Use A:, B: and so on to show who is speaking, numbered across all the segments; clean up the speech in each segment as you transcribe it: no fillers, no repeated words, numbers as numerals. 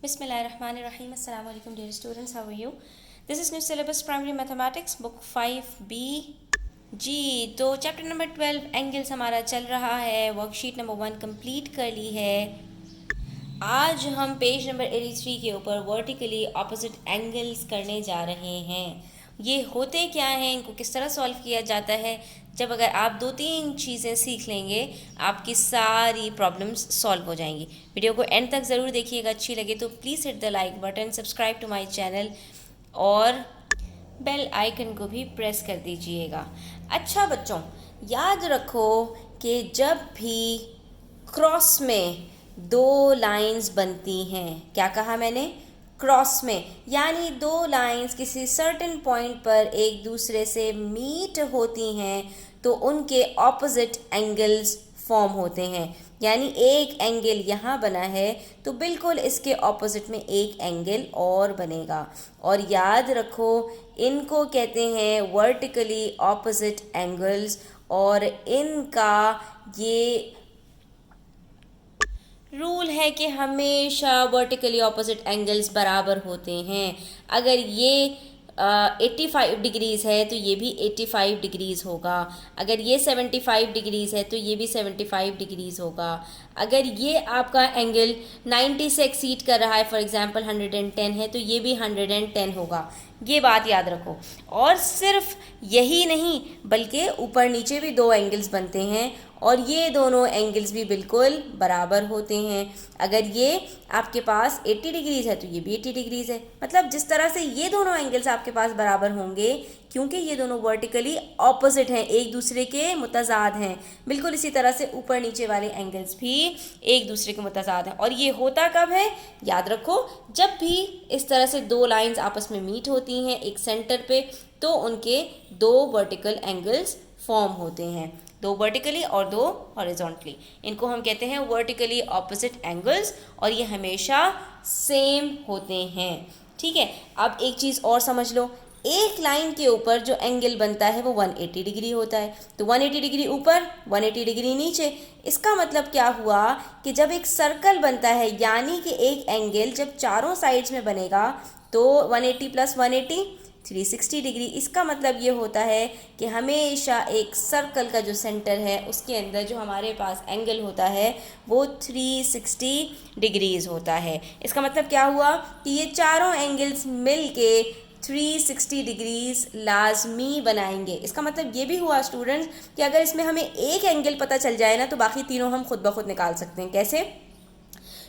A: Bismillahirrahmanirrahim. Assalamu alaikum dear students. How are you? This is new syllabus primary mathematics book 5B जी। तो chapter number 12 angles हमारा चल रहा है। Worksheet number 1 complete कर ली है। आज हम पेज नंबर 83 के ऊपर वर्टिकली ऑपोजिट एंगल्स करने जा रहे हैं। ये होते क्या हैं, इनको किस तरह सॉल्व किया जाता है। जब अगर आप 2-3 चीज़ें सीख लेंगे आपकी सारी प्रॉब्लम्स सॉल्व हो जाएंगी। वीडियो को एंड तक ज़रूर देखिएगा। अच्छी लगे तो please hit the like button, subscribe to my channel और बेल आइकन को भी प्रेस कर दीजिएगा। अच्छा बच्चों, याद रखो कि जब भी क्रॉस में दो लाइंस बनती हैं, क्या कहा मैंने, क्रॉस में, यानी दो लाइंस किसी सर्टेन पॉइंट पर एक दूसरे से मीट होती हैं तो उनके ऑपोजिट एंगल्स फॉर्म होते हैं। यानी एक एंगल यहाँ बना है तो बिल्कुल इसके ऑपोजिट में एक एंगल और बनेगा। और याद रखो इनको कहते हैं वर्टिकली ऑपोजिट एंगल्स और इनका ये रूल है कि हमेशा वर्टिकली ऑपोजिट एंगल्स बराबर होते हैं। अगर ये 85 डिग्रीज़ है तो ये भी 85 डिग्रीज़ होगा। अगर ये 75 डिग्रीज़ है तो ये भी 75 डिग्रीज़ होगा। अगर ये आपका एंगल 90 से एक्सीड कर रहा है, फॉर एग्जांपल 110 है, तो ये भी 110 होगा। ये बात याद रखो। और सिर्फ यही नहीं बल्कि ऊपर नीचे भी दो एंगल्स बनते हैं और ये दोनों एंगल्स भी बिल्कुल बराबर होते हैं। अगर ये आपके पास 80 डिग्रीज़ है तो ये भी 80 डिग्रीज़ है। मतलब जिस तरह से ये दोनों एंगल्स आपके पास बराबर होंगे क्योंकि ये दोनों वर्टिकली ऑपोजिट हैं, एक दूसरे के मुतज़ाद हैं, बिल्कुल इसी तरह से ऊपर नीचे वाले एंगल्स भी एक दूसरे के मुतज़ाद हैं। और ये होता कब है, याद रखो, जब भी इस तरह से दो लाइंस आपस में मीट होती हैं एक सेंटर पे तो उनके दो वर्टिकल एंगल्स फॉर्म होते हैं, दो वर्टिकली और दो हॉरिजॉन्टली। इनको हम कहते हैं वर्टिकली ऑपोजिट एंगल्स और ये हमेशा सेम होते हैं। ठीक है, अब एक चीज़ और समझ लो, एक लाइन के ऊपर जो एंगल बनता है वो 180 डिग्री होता है। तो 180 डिग्री ऊपर, 180 डिग्री नीचे। इसका मतलब क्या हुआ कि जब एक सर्कल बनता है यानी कि एक एंगल जब चारों साइड्स में बनेगा तो 180 + 180 360 डिग्री। इसका मतलब ये होता है कि हमेशा एक सर्कल का जो सेंटर है उसके अंदर जो हमारे पास एंगल होता है वो 360 डिग्रीज़ होता है। इसका मतलब क्या हुआ कि ये चारों एंगल्स मिल के 360 डिग्रीज़ लाजमी बनाएंगे। इसका मतलब ये भी हुआ स्टूडेंट्स कि अगर इसमें हमें एक एंगल पता चल जाए ना तो बाकी तीनों हम खुद ब खुद निकाल सकते हैं। कैसे?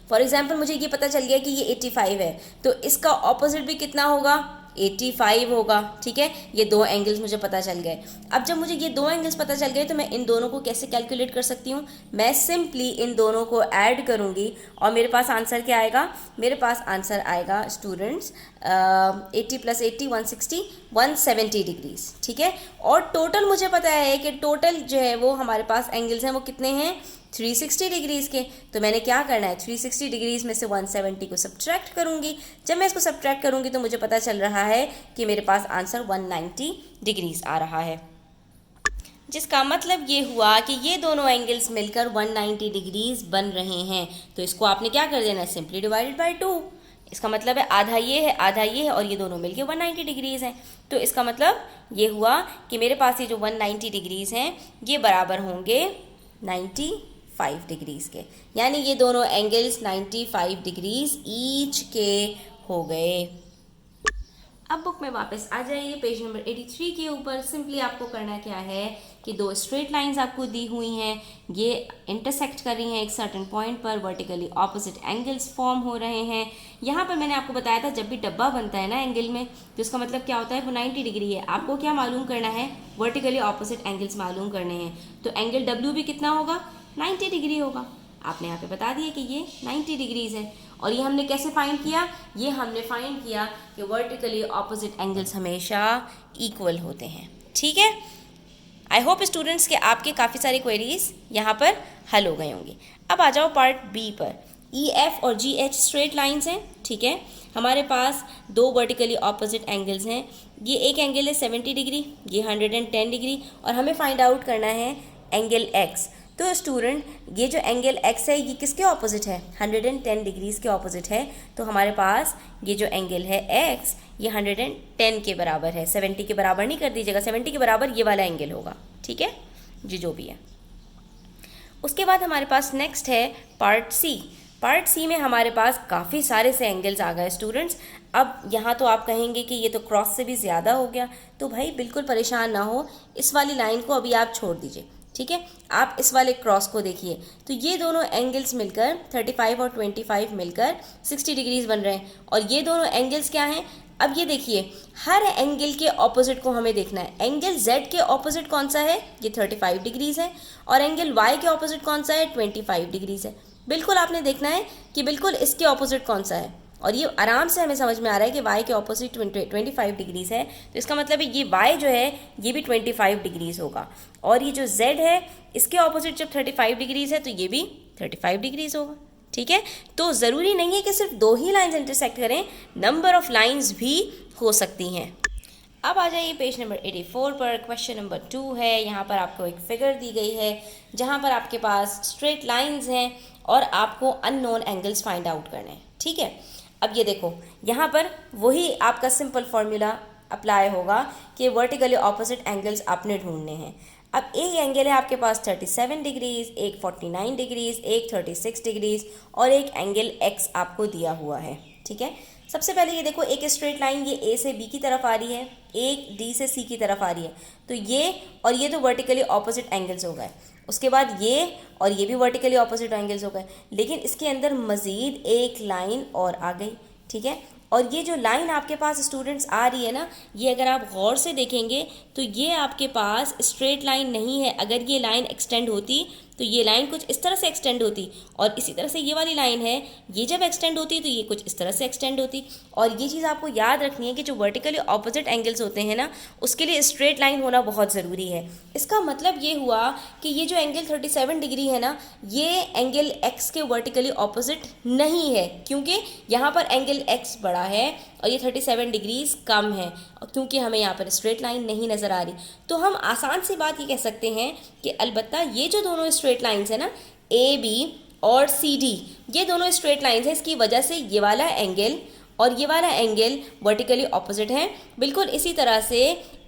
A: फॉर एग्जाम्पल मुझे ये पता चल गया कि ये 85 है तो इसका ऑपोजिट भी कितना होगा, 85 होगा। ठीक है, ये दो एंगल्स मुझे पता चल गए। अब जब मुझे ये दो एंगल्स पता चल गए तो मैं इन दोनों को कैसे कैलकुलेट कर सकती हूँ, मैं सिंपली इन दोनों को ऐड करूँगी और मेरे पास आंसर क्या आएगा, मेरे पास आंसर आएगा स्टूडेंट्स 80 + 80 160 170 डिग्रीज़। ठीक है, और टोटल मुझे पता है कि टोटल जो है वो हमारे पास एंगल्स हैं वो कितने हैं, 360 डिग्रीज़ के। तो मैंने क्या करना है, 360 डिग्रीज़ में से 170 को सब्ट्रैक्ट करूँगी। जब मैं इसको सब्ट्रैक्ट करूँगी तो मुझे पता चल रहा है कि मेरे पास आंसर 190 डिग्रीज़ आ रहा है, जिसका मतलब ये हुआ कि ये दोनों एंगल्स मिलकर 190 डिग्रीज़ बन रहे हैं। तो इसको आपने क्या कर देना है, सिंपली डिवाइडेड बाई 2। इसका मतलब है आधा ये है आधा ये है और ये दोनों मिलके 190 डिग्रीज़ हैं। तो इसका मतलब ये हुआ कि मेरे पास ये जो 190 डिग्रीज़ हैं ये बराबर होंगे 95 डिग्रीज़ के, यानी ये दोनों एंगल्स 95 डिग्रीज़ ईच के हो गए। अब बुक में वापस आ जाइए, पेज नंबर 83 के ऊपर। सिंपली आपको करना क्या है कि दो स्ट्रेट लाइंस आपको दी हुई हैं, ये इंटरसेक्ट कर रही हैं एक सर्टेन पॉइंट पर, वर्टिकली ऑपोजिट एंगल्स फॉर्म हो रहे हैं। यहाँ पर मैंने आपको बताया था जब भी डब्बा बनता है ना एंगल में तो इसका मतलब क्या होता है, वो 90 डिग्री है। आपको क्या मालूम करना है, वर्टिकली ऑपोजिट एंगल्स मालूम करने हैं। तो एंगल डब्ल्यू भी कितना होगा, 90 डिग्री होगा। आपने यहाँ पे बता दिया कि ये 90 डिग्रीज़ है। और ये हमने कैसे फाइंड किया, ये हमने फाइंड किया कि वर्टिकली ऑपोजिट एंगल्स हमेशा इक्वल होते हैं। ठीक है, आई होप स्टूडेंट्स के आपके काफ़ी सारी क्वेरीज यहाँ पर हल हो गए होंगे। अब आ जाओ पार्ट बी पर। ई एफ और जी एच स्ट्रेट लाइंस हैं। ठीक है, हमारे पास दो वर्टिकली ऑपोजिट एंगल्स हैं। ये एक एंगल है 70 डिग्री, ये 110 डिग्री और हमें फाइंड आउट करना है एंगल एक्स। तो तो स्टूडेंट ये जो एंगल x है ये किसके ऑपोजिट है, 110 डिग्रीज के ऑपोजिट है। तो हमारे पास ये जो एंगल है x ये 110 के बराबर है, 70 के बराबर नहीं कर दीजिएगा, 70 के बराबर ये वाला एंगल होगा, ठीक है जी, जो भी है। उसके बाद हमारे पास नेक्स्ट है पार्ट सी। पार्ट सी में हमारे पास काफ़ी सारे से एंगल्स आ गए स्टूडेंट्स। अब यहाँ तो आप कहेंगे कि ये तो क्रॉस से भी ज़्यादा हो गया, तो भाई बिल्कुल परेशान ना हो, इस वाली लाइन को अभी आप छोड़ दीजिए, ठीक है। आप इस वाले क्रॉस को देखिए, तो ये दोनों एंगल्स मिलकर 35 और 25 मिलकर 60 डिग्रीज बन रहे हैं। और ये दोनों एंगल्स क्या हैं, अब ये देखिए हर एंगल के ऑपोजिट को हमें देखना है। एंगल Z के ऑपोजिट कौन सा है, ये 35 डिग्रीज है, और एंगल Y के ऑपोजिट कौन सा है, 25 डिग्रीज है। बिल्कुल आपने देखना है कि बिल्कुल इसके ऑपोजिट कौन सा है, और ये आराम से हमें समझ में आ रहा है कि y के ऑपोजिट 25 डिग्रीज है, तो इसका मतलब है ये y जो है ये भी 25 डिग्रीज होगा, और ये जो z है इसके ऑपोजिट जब 35 डिग्रीज है तो ये भी 35 डिग्रीज होगा, ठीक है। तो ज़रूरी नहीं है कि सिर्फ दो ही लाइंस इंटरसेक्ट करें, नंबर ऑफ लाइंस भी हो सकती हैं। अब आ जाइए पेज नंबर 84 पर। क्वेश्चन नंबर 2 है, यहाँ पर आपको एक फिगर दी गई है जहाँ पर आपके पास स्ट्रेट लाइंस हैं और आपको अननोन एंगल्स फाइंड आउट करने हैं, ठीक है। अब ये देखो यहाँ पर वही आपका सिंपल फॉर्मूला अप्लाई होगा कि वर्टिकली ऑपोजिट एंगल्स आपने ढूंढने हैं। अब एक एंगल है आपके पास 37 डिग्रीज, एक 49 डिग्रीज, एक 36 डिग्रीज और एक एंगल x आपको दिया हुआ है, ठीक है। सबसे पहले ये देखो एक स्ट्रेट लाइन ये a से b की तरफ आ रही है, एक d से c की तरफ आ रही है, तो ये और ये तो वर्टिकली ऑपोजिट एंगल्स हो गए। उसके बाद ये और ये भी वर्टिकली ऑपोजिट एंगल्स हो गए, लेकिन इसके अंदर मज़ीद एक लाइन और आ गई, ठीक है। और ये जो लाइन आपके पास स्टूडेंट्स आ रही है ना, ये अगर आप गौर से देखेंगे तो ये आपके पास स्ट्रेट लाइन नहीं है। अगर ये लाइन एक्सटेंड होती तो ये लाइन कुछ इस तरह से एक्सटेंड होती, और इसी तरह से ये वाली लाइन है, ये जब एक्सटेंड होती तो ये कुछ इस तरह से एक्सटेंड होती। और ये चीज़ आपको याद रखनी है कि जो वर्टिकली ऑपोजिट एंगल्स होते हैं ना, उसके लिए स्ट्रेट लाइन होना बहुत ज़रूरी है। इसका मतलब ये हुआ कि ये जो एंगल 37 डिग्री है ना, ये एंगल x के वर्टिकली ऑपोजिट नहीं है, क्योंकि यहाँ पर एंगल x बड़ा है और ये 37 डिग्रीज कम है, क्योंकि हमें यहाँ पर स्ट्रेट लाइन नहीं नज़र आ रही। तो हम आसान सी बात ये कह सकते हैं कि अलबत्ता ये जो दोनों स्ट्रेट लाइंस है ना, ए बी और सी डी, ये दोनों स्ट्रेट लाइंस हैं, इसकी वजह से ये वाला एंगल और ये वाला एंगल वर्टिकली ऑपोजिट हैं। बिल्कुल इसी तरह से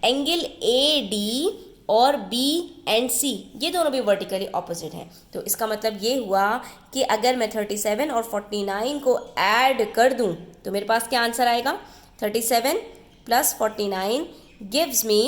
A: एंगल ए डी और बी एंड सी, ये दोनों भी वर्टिकली ऑपोजिट हैं। तो इसका मतलब ये हुआ कि अगर मैं 37 और 49 को ऐड कर दूं तो मेरे पास क्या आंसर आएगा, 37 प्लस 49 गिव्स मी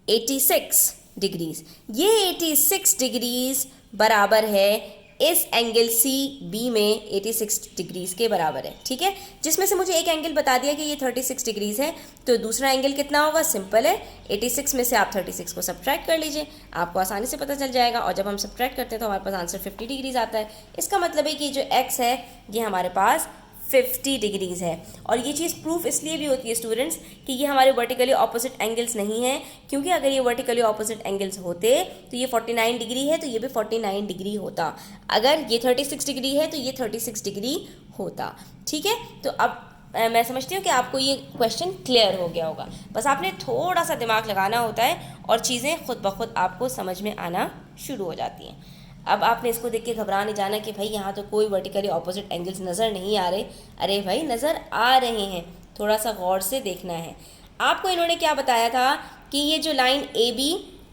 A: 86 डिग्रीज। ये 86 डिग्रीज बराबर है इस एंगल सी बी में 86 डिग्रीज के बराबर है, ठीक है। जिसमें से मुझे एक एंगल बता दिया कि ये 36 डिग्रीज है, तो दूसरा एंगल कितना होगा, सिंपल है, 86 में से आप 36 को सब्ट्रैक्ट कर लीजिए, आपको आसानी से पता चल जाएगा। और जब हम सब्ट्रैक्ट करते हैं तो हमारे पास आंसर 50 डिग्रीज आता है। इसका मतलब है कि जो x है ये हमारे पास 50 डिग्रीज है। और ये चीज़ प्रूफ इसलिए भी होती है स्टूडेंट्स कि ये हमारे वर्टिकली ऑपोजिट एंगल्स नहीं हैं, क्योंकि अगर ये वर्टिकली ऑपोजिट एंगल्स होते तो ये 49 डिग्री है तो ये भी 49 डिग्री होता, अगर ये 36 डिग्री है तो ये 36 डिग्री होता, ठीक है। तो अब मैं समझती हूँ कि आपको ये क्वेश्चन क्लियर हो गया होगा। बस आपने थोड़ा सा दिमाग लगाना होता है और चीज़ें खुद ब खुद आपको समझ में आना शुरू हो जाती हैं। अब आपने इसको देख के घबरा नहीं जाना कि भाई यहाँ तो कोई वर्टिकली ऑपोजिट एंगल्स नज़र नहीं आ रहे। अरे भाई नज़र आ रहे हैं, थोड़ा सा गौर से देखना है। आपको इन्होंने क्या बताया था कि ये जो लाइन ए बी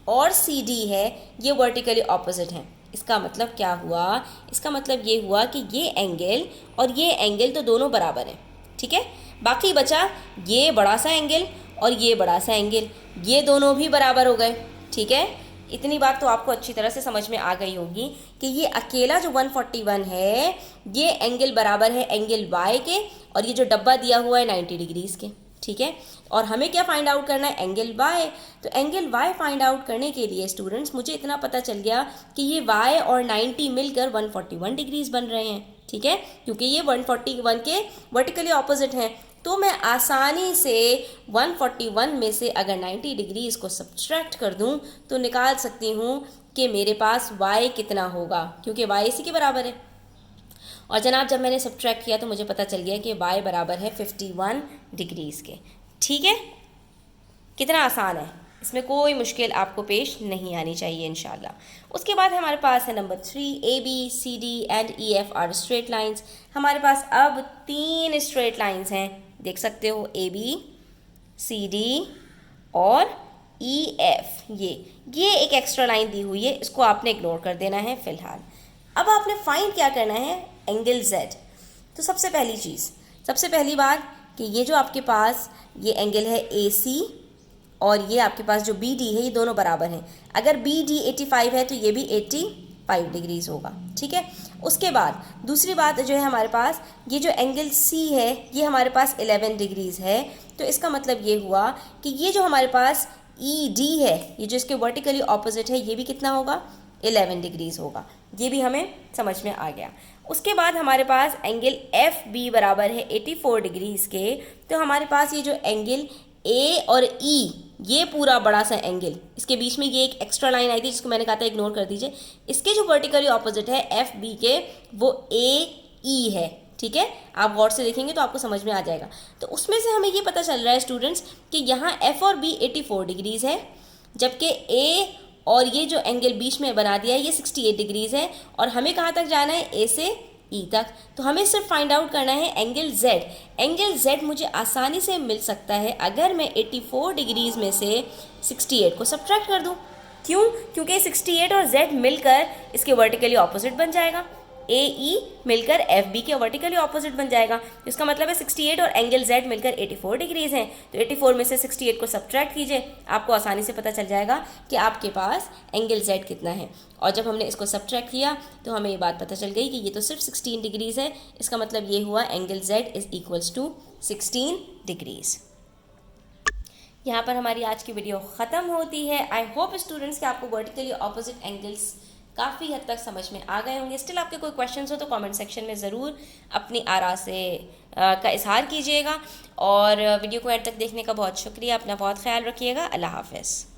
A: और सी डी है ये वर्टिकली ऑपोजिट हैं। इसका मतलब क्या हुआ, इसका मतलब ये हुआ कि ये एंगल और ये एंगल तो दोनों बराबर हैं, ठीक है। बाकी बचा ये बड़ा सा एंगल और ये बड़ा सा एंगल, ये दोनों भी बराबर हो गए, ठीक है। इतनी बात तो आपको अच्छी तरह से समझ में आ गई होगी कि ये अकेला जो 141 है ये एंगल बराबर है एंगल y के, और ये जो डब्बा दिया हुआ है 90 डिग्रीज के, ठीक है। और हमें क्या फाइंड आउट करना है, एंगल y। तो एंगल y फाइंड आउट करने के लिए स्टूडेंट्स मुझे इतना पता चल गया कि ये y और 90 मिलकर 141 डिग्रीज बन रहे हैं, ठीक है, क्योंकि ये 141 के वर्टिकली ऑपोजिट हैं। तो मैं आसानी से 141 में से अगर 90 डिग्री इसको सब्ट्रैक्ट कर दूं तो निकाल सकती हूं कि मेरे पास y कितना होगा, क्योंकि y इसी के बराबर है। और जनाब जब मैंने सब्ट्रैक्ट किया तो मुझे पता चल गया कि y बराबर है 51 डिग्रीज़ के, ठीक है। कितना आसान है, इसमें कोई मुश्किल आपको पेश नहीं आनी चाहिए इंशाल्लाह। उसके बाद हमारे पास है number 3, A B C D and E F are straight lines. हमारे पास अब 3 स्ट्रेट लाइंस हैं, देख सकते हो, ए बी सी डी और ई एफ। ये एक एक्स्ट्रा लाइन दी हुई है, इसको आपने इग्नोर कर देना है फ़िलहाल। अब आपने फाइंड क्या करना है, एंगल जेड। तो सबसे पहली बात कि ये जो आपके पास ये एंगल है ए सी और ये आपके पास जो बी डी है, ये दोनों बराबर हैं। अगर बी डी 85 है तो ये भी 85 डिग्रीज होगा, ठीक है। उसके बाद दूसरी बात जो है हमारे पास, ये जो एंगल सी है ये हमारे पास 11 डिग्रीज है। तो इसका मतलब ये हुआ कि ये जो हमारे पास ई डी है, ये जो इसके वर्टिकली ऑपोजिट है, ये भी कितना होगा, 11 डिग्रीज होगा। ये भी हमें समझ में आ गया। उसके बाद हमारे पास एंगल एफ बी बराबर है 84 डिग्रीज के। तो हमारे पास ये जो एंगल ए और ई, ये पूरा बड़ा सा एंगल, इसके बीच में ये एक एक्स्ट्रा लाइन आई थी जिसको मैंने कहा था इग्नोर कर दीजिए। इसके जो वर्टिकली ऑपोजिट है एफ बी के, वो ए ई है, ठीक है। आप गौर से देखेंगे तो आपको समझ में आ जाएगा। तो उसमें से हमें ये पता चल रहा है स्टूडेंट्स कि यहाँ एफ और बी 84 डिग्रीज है, जबकि ए और ये जो एंगल बीच में बना दिया है ये 68 डिग्रीज है। और हमें कहाँ तक जाना है, ए से ई तक। तो हमें सिर्फ फाइंड आउट करना है एंगल जेड। एंगल जेड मुझे आसानी से मिल सकता है अगर मैं 84 डिग्रीज में से 68 को सब्ट्रैक्ट कर दूं। क्यों? क्योंकि 68 और जेड मिलकर इसके वर्टिकली ऑपोजिट बन जाएगा, ए ई मिलकर एफ बी के वर्टिकली ऑपोजिट बन जाएगा। इसका मतलब है 68 और एंगल जेड मिलकर 84 डिग्रीज हैं। तो 84 में से 68 को सब्ट्रैक्ट कीजिए, आपको आसानी से पता चल जाएगा कि आपके पास एंगल जेड कितना है। और जब हमने इसको सब्ट्रैक्ट किया तो हमें ये बात पता चल गई कि ये तो सिर्फ 16 डिग्रीज है। इसका मतलब ये हुआ angle Z is equals to 16 degrees. यहाँ पर हमारी आज की वीडियो ख़त्म होती है। आई होप स्टूडेंट्स कि आपको वर्टिकली ऑपोजिट एंगल्स काफ़ी हद तक समझ में आ गए होंगे। स्टिल आपके कोई क्वेश्चंस हो तो कमेंट सेक्शन में ज़रूर अपनी आरा से का इजहार कीजिएगा। और वीडियो को एंड तक देखने का बहुत शुक्रिया। अपना बहुत ख्याल रखिएगा। अल्लाह हाफ़िज़।